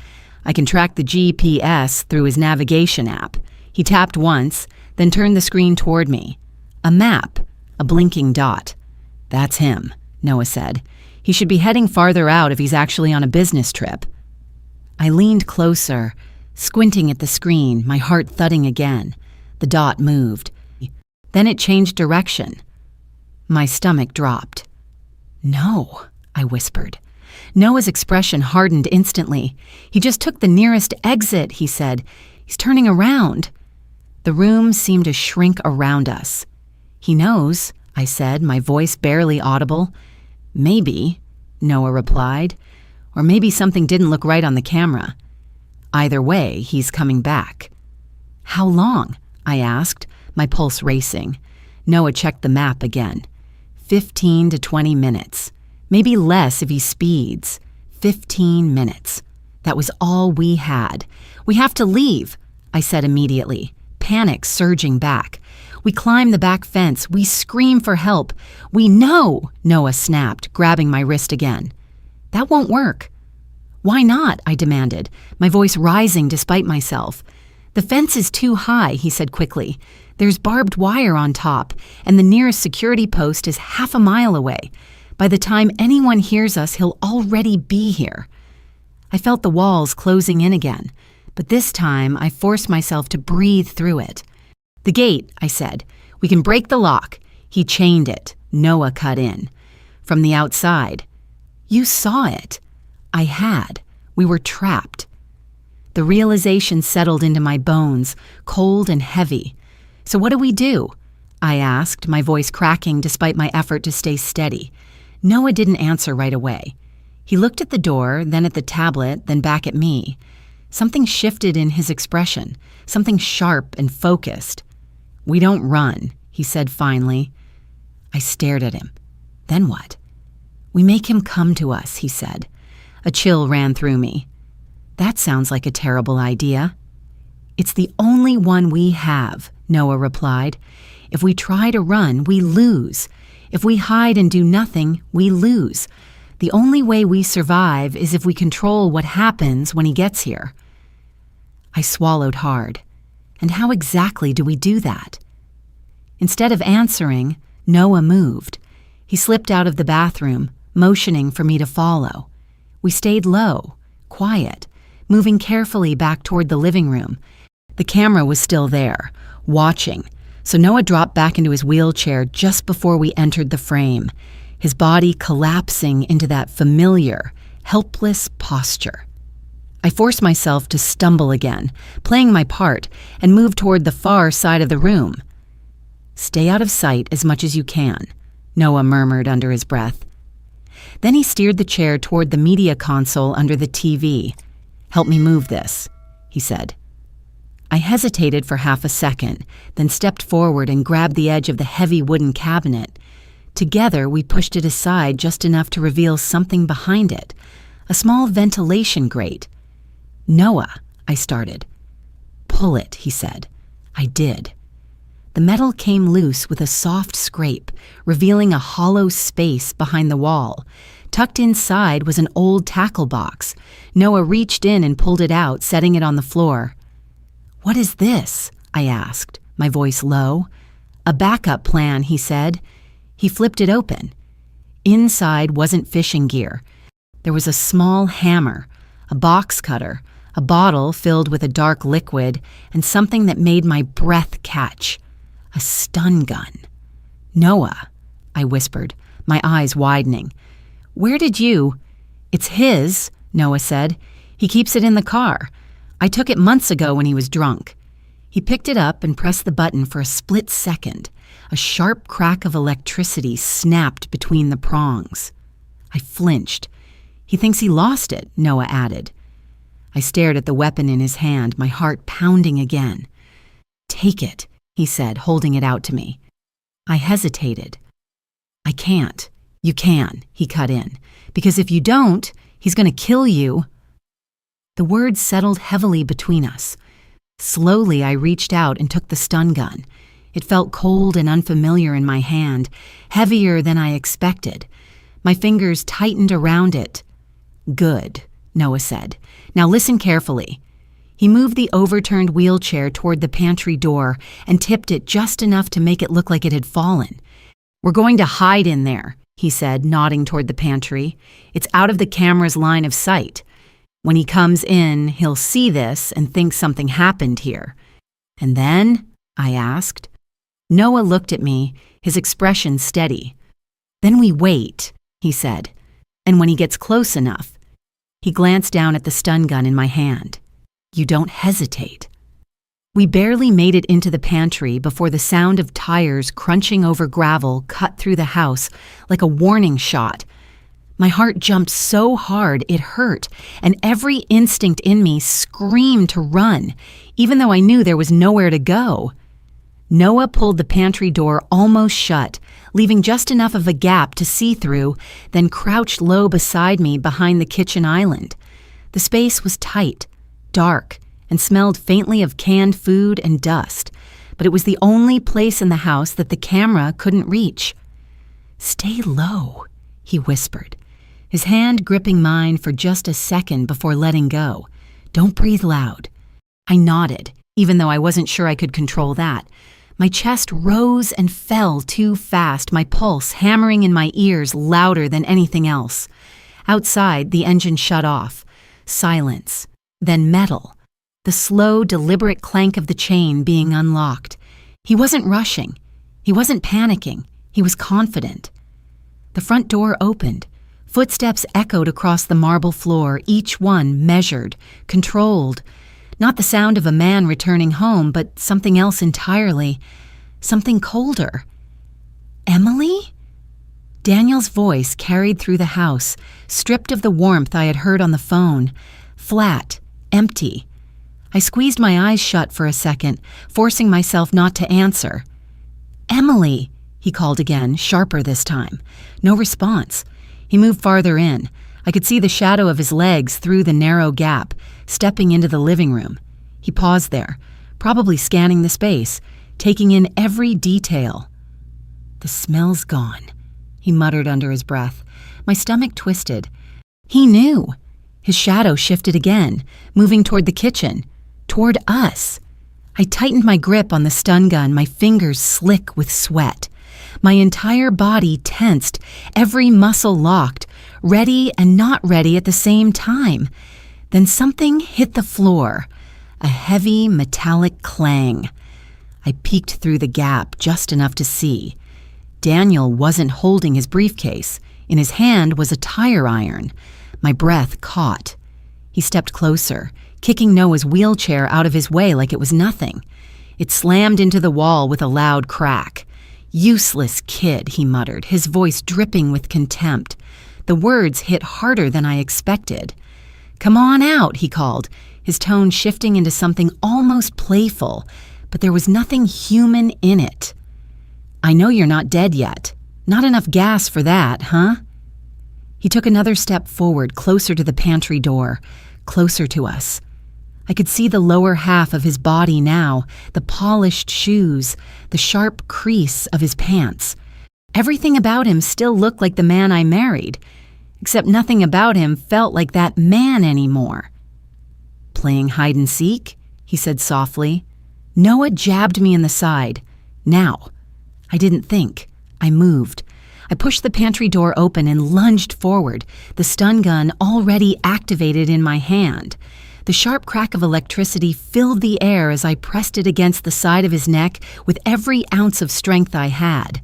I can track the GPS through his navigation app. He tapped once, then turned the screen toward me. A map, a blinking dot. That's him, Noah said. He should be heading farther out if he's actually on a business trip. I leaned closer, squinting at the screen, my heart thudding again. The dot moved. Then it changed direction. My stomach dropped. No, I whispered. Noah's expression hardened instantly. He just took the nearest exit, he said. He's turning around. The room seemed to shrink around us. He knows, I said, my voice barely audible. Maybe, Noah replied. Or maybe something didn't look right on the camera. Either way, he's coming back. How long? I asked, my pulse racing. Noah checked the map again. 15 to 20 minutes. Maybe less if he speeds. 15 minutes. That was all we had. We have to leave, I said immediately, panic surging back. We climb the back fence. We scream for help. We know, Noah snapped, grabbing my wrist again. That won't work. Why not? I demanded, my voice rising despite myself. The fence is too high, he said quickly. There's barbed wire on top, and the nearest security post is half a mile away. By the time anyone hears us, he'll already be here. I felt the walls closing in again, but this time I forced myself to breathe through it. The gate, I said. We can break the lock. He chained it. Noah cut in. From the outside. You saw it. I had. We were trapped. The realization settled into my bones, cold and heavy. So what do we do? I asked, my voice cracking despite my effort to stay steady. Noah didn't answer right away. He looked at the door, then at the tablet, then back at me. Something shifted in his expression, something sharp and focused. We don't run, he said finally. I stared at him. Then what? We make him come to us, he said. A chill ran through me. That sounds like a terrible idea. It's the only one we have, Noah replied. If we try to run, we lose. If we hide and do nothing, we lose. The only way we survive is if we control what happens when he gets here. I swallowed hard. And how exactly do we do that? Instead of answering, Noah moved. He slipped out of the bathroom, motioning for me to follow. We stayed low, quiet, moving carefully back toward the living room. The camera was still there, watching, so Noah dropped back into his wheelchair just before we entered the frame, his body collapsing into that familiar, helpless posture. I forced myself to stumble again, playing my part, and move toward the far side of the room. "Stay out of sight as much as you can," Noah murmured under his breath. Then he steered the chair toward the media console under the TV. "Help me move this," he said. I hesitated for half a second, then stepped forward and grabbed the edge of the heavy wooden cabinet. Together, we pushed it aside just enough to reveal something behind it, a small ventilation grate. "Noah," I started. "Pull it," he said. I did. The metal came loose with a soft scrape, revealing a hollow space behind the wall. Tucked inside was an old tackle box. Noah reached in and pulled it out, setting it on the floor. "What is this?" I asked, my voice low. "A backup plan," he said. He flipped it open. Inside wasn't fishing gear. There was a small hammer, a box cutter, a bottle filled with a dark liquid, and something that made my breath catch. A stun gun. "Noah," I whispered, my eyes widening. "Where did you—" "It's his," Noah said. "He keeps it in the car. I took it months ago when he was drunk." He picked it up and pressed the button for a split second. A sharp crack of electricity snapped between the prongs. I flinched. "He thinks he lost it," Noah added. I stared at the weapon in his hand, my heart pounding again. "Take it," he said, holding it out to me. I hesitated. "I can't." "You can," he cut in, "because if you don't, he's going to kill you." The words settled heavily between us. Slowly, I reached out and took the stun gun. It felt cold and unfamiliar in my hand, heavier than I expected. My fingers tightened around it. "Good," Noah said. "Now listen carefully." He moved the overturned wheelchair toward the pantry door and tipped it just enough to make it look like it had fallen. "We're going to hide in there," he said, nodding toward the pantry. "It's out of the camera's line of sight. When he comes in, he'll see this and think something happened here." "And then?" I asked. Noah looked at me, his expression steady. "Then we wait," he said. "And when he gets close enough—" He glanced down at the stun gun in my hand. "You don't hesitate." We barely made it into the pantry before the sound of tires crunching over gravel cut through the house like a warning shot. My heart jumped so hard it hurt, and every instinct in me screamed to run, even though I knew there was nowhere to go. Noah pulled the pantry door almost shut, leaving just enough of a gap to see through, then crouched low beside me behind the kitchen island. The space was tight, dark, and smelled faintly of canned food and dust, but it was the only place in the house that the camera couldn't reach. "Stay low," he whispered, his hand gripping mine for just a second before letting go. "Don't breathe loud." I nodded, even though I wasn't sure I could control that. My chest rose and fell too fast, my pulse hammering in my ears louder than anything else. Outside, the engine shut off. Silence. Then metal. The slow, deliberate clank of the chain being unlocked. He wasn't rushing. He wasn't panicking. He was confident. The front door opened. Footsteps echoed across the marble floor, each one measured, controlled. Not the sound of a man returning home, but something else entirely. Something colder. "Emily?" Daniel's voice carried through the house, stripped of the warmth I had heard on the phone. Flat, empty. I squeezed my eyes shut for a second, forcing myself not to answer. "Emily," he called again, sharper this time. No response. He moved farther in. I could see the shadow of his legs through the narrow gap, stepping into the living room. He paused there, probably scanning the space, taking in every detail. "The smell's gone," he muttered under his breath. My stomach twisted. He knew. His shadow shifted again, moving toward the kitchen. toward us. I tightened my grip on the stun gun, my fingers slick with sweat. My entire body tensed, every muscle locked, ready and not ready at the same time. Then something hit the floor, a heavy metallic clang. I peeked through the gap just enough to see. Daniel wasn't holding his briefcase. In his hand was a tire iron. My breath caught. He stepped closer, kicking Noah's wheelchair out of his way like it was nothing. It slammed into the wall with a loud crack. "Useless kid," he muttered, his voice dripping with contempt. The words hit harder than I expected. "Come on out," he called, his tone shifting into something almost playful, but there was nothing human in it. "I know you're not dead yet. Not enough gas for that, huh?" He took another step forward, closer to the pantry door, closer to us. I could see the lower half of his body now, the polished shoes, the sharp crease of his pants. Everything about him still looked like the man I married, except nothing about him felt like that man anymore. "Playing hide and seek?" he said softly. Noah jabbed me in the side. "Now." I didn't think. I moved. I pushed the pantry door open and lunged forward, the stun gun already activated in my hand. The sharp crack of electricity filled the air as I pressed it against the side of his neck with every ounce of strength I had.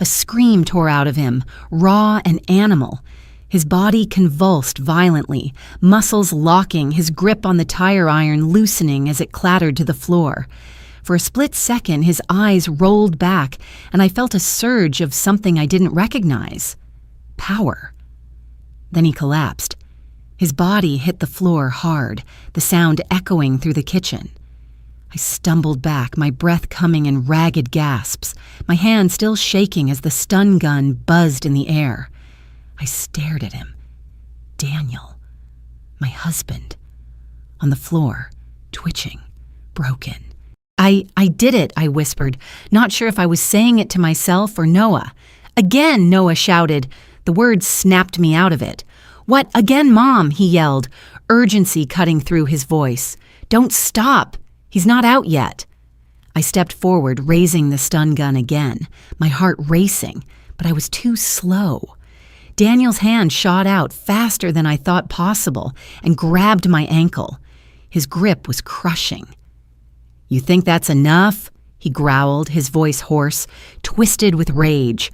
A scream tore out of him, raw and animal. His body convulsed violently, muscles locking, his grip on the tire iron loosening as it clattered to the floor. For a split second, his eyes rolled back, and I felt a surge of something I didn't recognize. Power. Then he collapsed. His body hit the floor hard, the sound echoing through the kitchen. I stumbled back, my breath coming in ragged gasps, my hand still shaking as the stun gun buzzed in the air. I stared at him. Daniel. My husband. On the floor, twitching, broken. I did it," I whispered, not sure if I was saying it to myself or Noah. "Again," Noah shouted. The words snapped me out of it. "What again, Mom?" he yelled, urgency cutting through his voice. "Don't stop. He's not out yet." I stepped forward, raising the stun gun again, my heart racing, but I was too slow. Daniel's hand shot out faster than I thought possible and grabbed my ankle. His grip was crushing. "You think that's enough?" he growled, his voice hoarse, twisted with rage.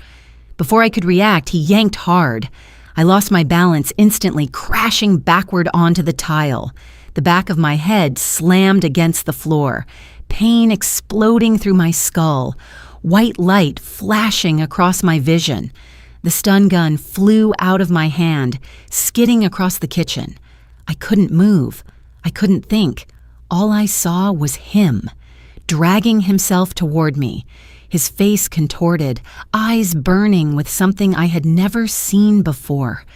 Before I could react, he yanked hard. I lost my balance instantly, crashing backward onto the tile. The back of my head slammed against the floor, pain exploding through my skull, white light flashing across my vision. The stun gun flew out of my hand, skidding across the kitchen. I couldn't move. I couldn't think. All I saw was him, dragging himself toward me, his face contorted, eyes burning with something I had never seen before.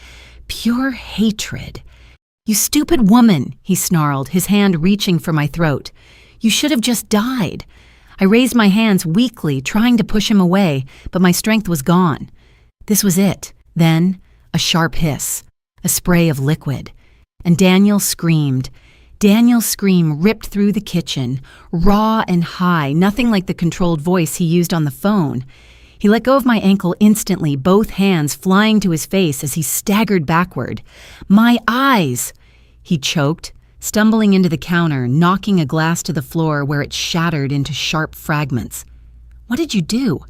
Pure hatred. "You stupid woman," he snarled, his hand reaching for my throat. "You should have just died." I raised my hands weakly, trying to push him away, but my strength was gone. This was it. Then, a sharp hiss, a spray of liquid, and Daniel screamed. Daniel's scream ripped through the kitchen, raw and high, nothing like the controlled voice he used on the phone. He let go of my ankle instantly, both hands flying to his face as he staggered backward. "My eyes!" He choked, stumbling into the counter, knocking a glass to the floor where it shattered into sharp fragments. "What did you do?"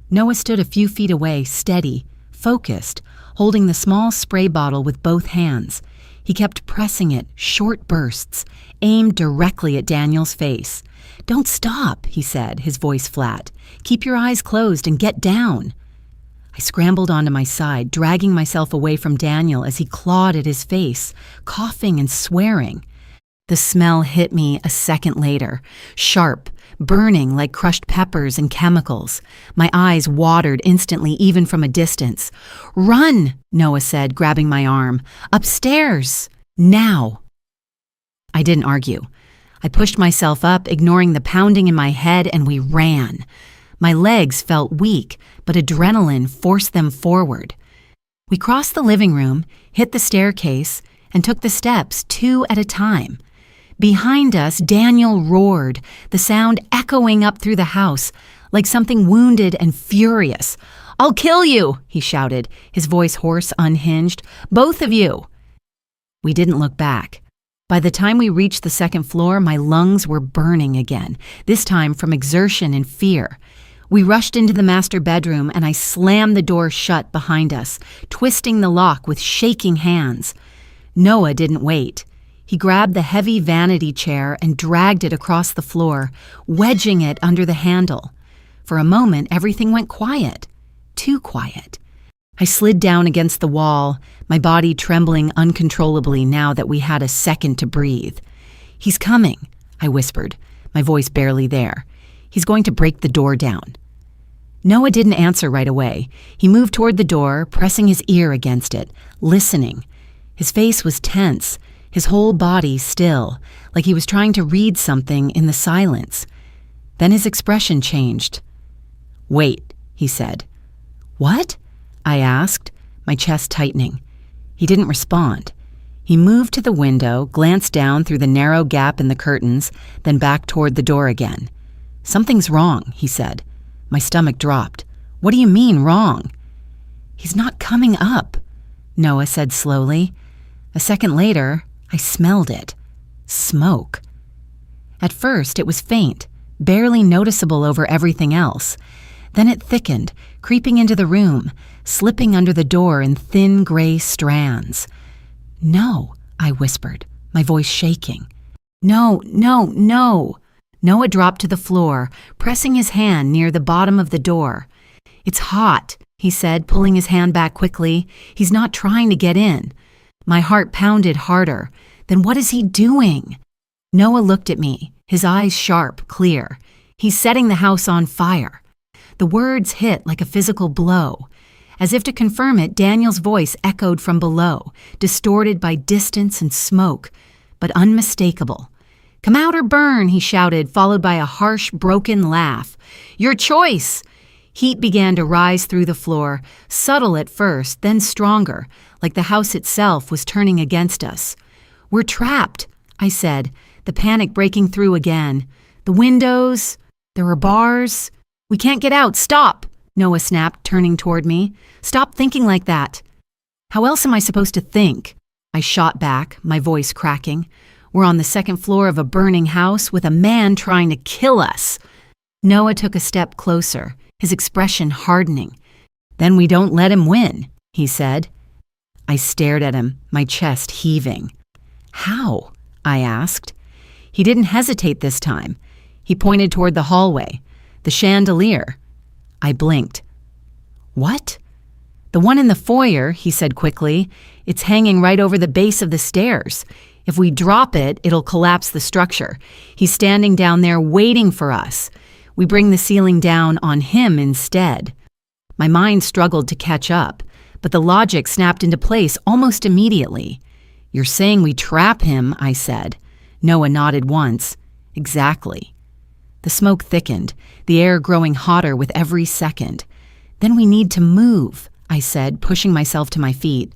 Noah stood a few feet away, steady, focused, holding the small spray bottle with both hands. He kept pressing it, short bursts, aimed directly at Daniel's face. "Don't stop," he said, his voice flat. "Keep your eyes closed and get down." I scrambled onto my side, dragging myself away from Daniel as he clawed at his face, coughing and swearing. The smell hit me a second later, sharp, burning like crushed peppers and chemicals. My eyes watered instantly, even from a distance. "Run," Noah said, grabbing my arm. "Upstairs. Now." I didn't argue. I pushed myself up, ignoring the pounding in my head, and we ran. My legs felt weak, but adrenaline forced them forward. We crossed the living room, hit the staircase, and took the steps 2 at a time. Behind us, Daniel roared, the sound echoing up through the house, like something wounded and furious. "I'll kill you," he shouted, his voice hoarse, unhinged. "Both of you." We didn't look back. By the time we reached the second floor, my lungs were burning again, this time from exertion and fear. We rushed into the master bedroom, and I slammed the door shut behind us, twisting the lock with shaking hands. Noah didn't wait. He grabbed the heavy vanity chair and dragged it across the floor, wedging it under the handle. For a moment, everything went quiet. Too quiet. I slid down against the wall, my body trembling uncontrollably now that we had a second to breathe. "He's coming," I whispered, my voice barely there. "He's going to break the door down." Noah didn't answer right away. He moved toward the door, pressing his ear against it, listening. His face was tense, his whole body still, like he was trying to read something in the silence. Then his expression changed. "Wait," he said. "What?" I asked, my chest tightening. He didn't respond. He moved to the window, glanced down through the narrow gap in the curtains, then back toward the door again. "Something's wrong," he said. My stomach dropped. "What do you mean, wrong?" "He's not coming up," Noah said slowly. A second later, I smelled it. Smoke. At first, it was faint, barely noticeable over everything else. Then it thickened, creeping into the room, slipping under the door in thin gray strands. "No," I whispered, my voice shaking. "No, no, no." Noah dropped to the floor, pressing his hand near the bottom of the door. "It's hot," he said, pulling his hand back quickly. "He's not trying to get in." My heart pounded harder. Then what is he doing? Noah looked at me, his eyes sharp, clear. "He's setting the house on fire." The words hit like a physical blow. As if to confirm it, Daniel's voice echoed from below, distorted by distance and smoke, but unmistakable. "Come out or burn," he shouted, followed by a harsh, broken laugh. "Your choice!" Heat began to rise through the floor, subtle at first, then stronger, like the house itself was turning against us. "We're trapped," I said, the panic breaking through again. "The windows, there are bars. We can't get out. Stop!" Noah snapped, turning toward me. "Stop thinking like that." "How else am I supposed to think?" I shot back, my voice cracking. "We're on the second floor of a burning house with a man trying to kill us." Noah took a step closer, his expression hardening. "Then we don't let him win," he said. I stared at him, my chest heaving. "How?" I asked. He didn't hesitate this time. He pointed toward the hallway. "The chandelier." I blinked. "What?" "The one in the foyer," he said quickly. "It's hanging right over the base of the stairs. If we drop it, it'll collapse the structure. He's standing down there waiting for us. We bring the ceiling down on him instead." My mind struggled to catch up, but the logic snapped into place almost immediately. "You're saying we trap him," I said. Noah nodded once. "Exactly." The smoke thickened, the air growing hotter with every second. "Then we need to move," I said, pushing myself to my feet.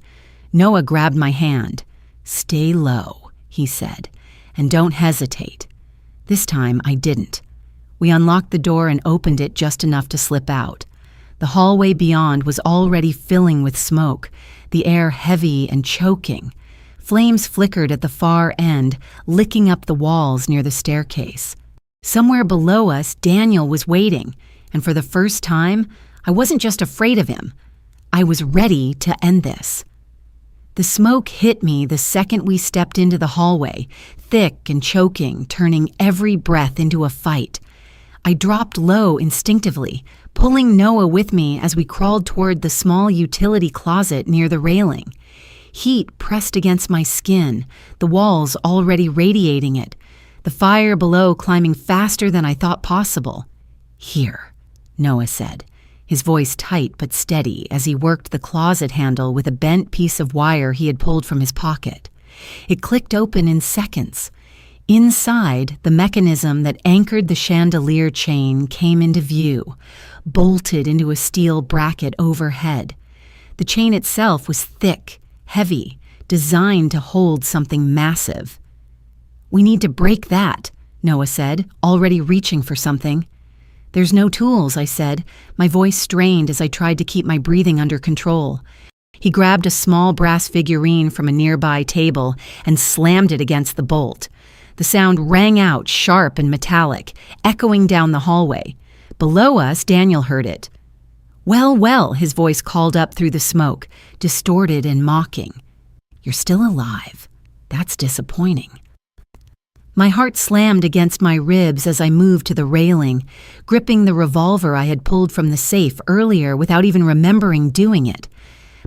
Noah grabbed my hand. "Stay low," he said, "and don't hesitate." This time I didn't. We unlocked the door and opened it just enough to slip out. The hallway beyond was already filling with smoke, the air heavy and choking. Flames flickered at the far end, licking up the walls near the staircase. Somewhere below us, Daniel was waiting, and for the first time, I wasn't just afraid of him. I was ready to end this. The smoke hit me the second we stepped into the hallway, thick and choking, turning every breath into a fight. I dropped low instinctively, pulling Noah with me as we crawled toward the small utility closet near the railing. Heat pressed against my skin, the walls already radiating it, the fire below climbing faster than I thought possible. "Here," Noah said, his voice tight but steady as he worked the closet handle with a bent piece of wire he had pulled from his pocket. It clicked open in seconds. Inside, the mechanism that anchored the chandelier chain came into view, bolted into a steel bracket overhead. The chain itself was thick, heavy, designed to hold something massive. "We need to break that," Noah said, already reaching for something. "There's no tools," I said, my voice strained as I tried to keep my breathing under control. He grabbed a small brass figurine from a nearby table and slammed it against the bolt. The sound rang out sharp and metallic, echoing down the hallway. Below us, Daniel heard it. "Well, well," his voice called up through the smoke, distorted and mocking. "You're still alive. That's disappointing." My heart slammed against my ribs as I moved to the railing, gripping the revolver I had pulled from the safe earlier without even remembering doing it.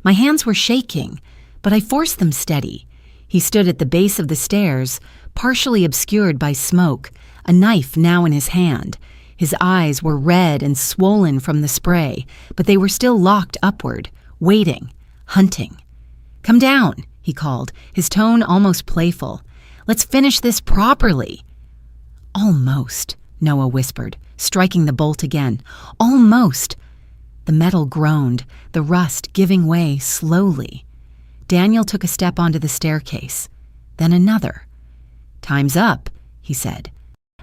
My hands were shaking, but I forced them steady. He stood at the base of the stairs, partially obscured by smoke, a knife now in his hand. His eyes were red and swollen from the spray, but they were still locked upward, waiting, hunting. "Come down," he called, his tone almost playful. "Let's finish this properly." "Almost," Noah whispered, striking the bolt again. "Almost." The metal groaned, the rust giving way slowly. Daniel took a step onto the staircase, then another. "Time's up," he said.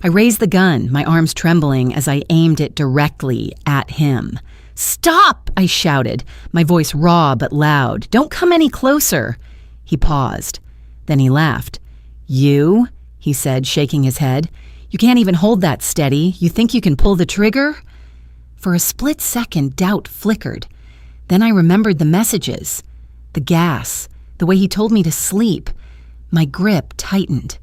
I raised the gun, my arms trembling as I aimed it directly at him. "Stop!" I shouted, my voice raw but loud. "Don't come any closer." He paused. Then he laughed. "You?" he said, shaking his head. "You can't even hold that steady. You think you can pull the trigger?" For a split second, doubt flickered. Then I remembered the messages, the gas, the way he told me to sleep. My grip tightened.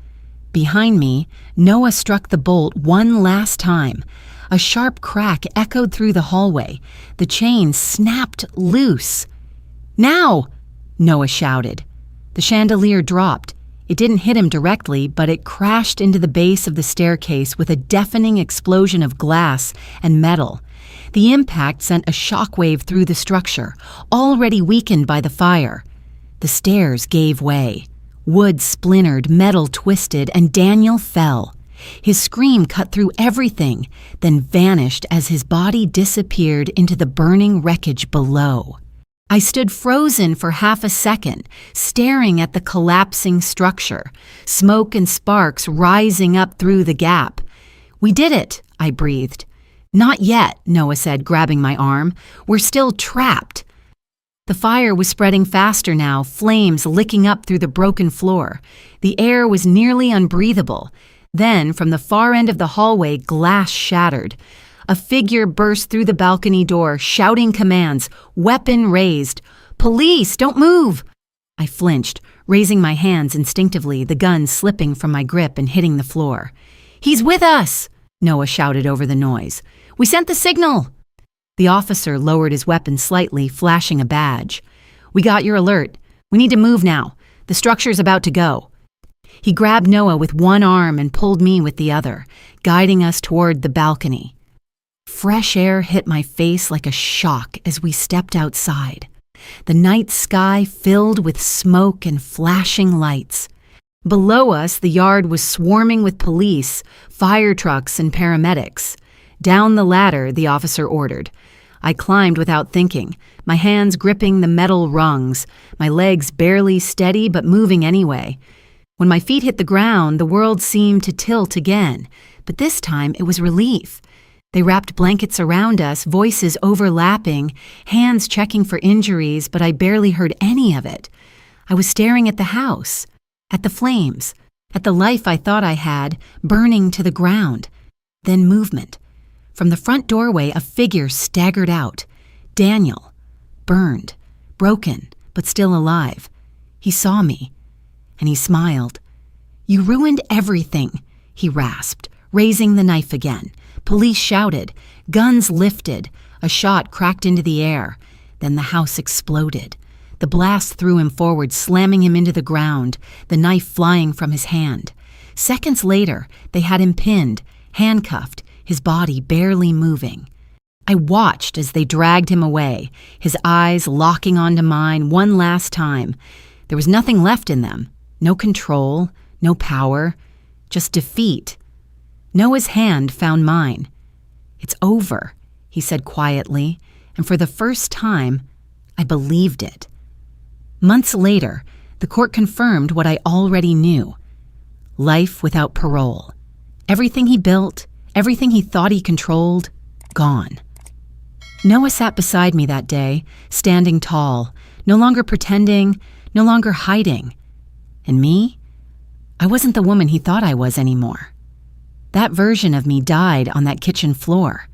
Behind me, Noah struck the bolt one last time. A sharp crack echoed through the hallway. The chain snapped loose. "Now!" Noah shouted. The chandelier dropped. It didn't hit him directly, but it crashed into the base of the staircase with a deafening explosion of glass and metal. The impact sent a shockwave through the structure, already weakened by the fire. The stairs gave way. Wood splintered, metal twisted, and Daniel fell. His scream cut through everything, then vanished as his body disappeared into the burning wreckage below. I stood frozen for half a second, staring at the collapsing structure, smoke and sparks rising up through the gap. "We did it," I breathed. "Not yet," Noah said, grabbing my arm. "We're still trapped." The fire was spreading faster now, flames licking up through the broken floor. The air was nearly unbreathable. Then, from the far end of the hallway, glass shattered. A figure burst through the balcony door, shouting commands, weapon raised. "Police, don't move!" I flinched, raising my hands instinctively, the gun slipping from my grip and hitting the floor. "He's with us!" Noah shouted over the noise. "We sent the signal!" The officer lowered his weapon slightly, flashing a badge. "We got your alert. We need to move now. The structure's about to go." He grabbed Noah with one arm and pulled me with the other, guiding us toward the balcony. Fresh air hit my face like a shock as we stepped outside. The night sky filled with smoke and flashing lights. Below us, the yard was swarming with police, fire trucks, and paramedics. "Down the ladder," the officer ordered. I climbed without thinking, my hands gripping the metal rungs, my legs barely steady but moving anyway. When my feet hit the ground, the world seemed to tilt again, but this time it was relief. They wrapped blankets around us, voices overlapping, hands checking for injuries, but I barely heard any of it. I was staring at the house, at the flames, at the life I thought I had, burning to the ground. Then movement. From the front doorway, a figure staggered out. Daniel. Burned. Broken, but still alive. He saw me, and he smiled. "You ruined everything," he rasped, raising the knife again. Police shouted. Guns lifted. A shot cracked into the air. Then the house exploded. The blast threw him forward, slamming him into the ground, the knife flying from his hand. Seconds later, they had him pinned, handcuffed, his body barely moving. I watched as they dragged him away, his eyes locking onto mine one last time. There was nothing left in them. No control, no power, just defeat. Noah's hand found mine. "It's over," he said quietly, and for the first time, I believed it. Months later, the court confirmed what I already knew. Life without parole. Everything he built, everything he thought he controlled, gone. Noah sat beside me that day, standing tall, no longer pretending, no longer hiding. And me? I wasn't the woman he thought I was anymore. That version of me died on that kitchen floor.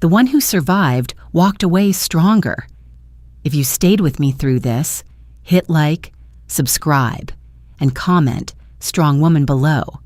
The one who survived walked away stronger. If you stayed with me through this, hit like, subscribe, and comment Strong Woman below.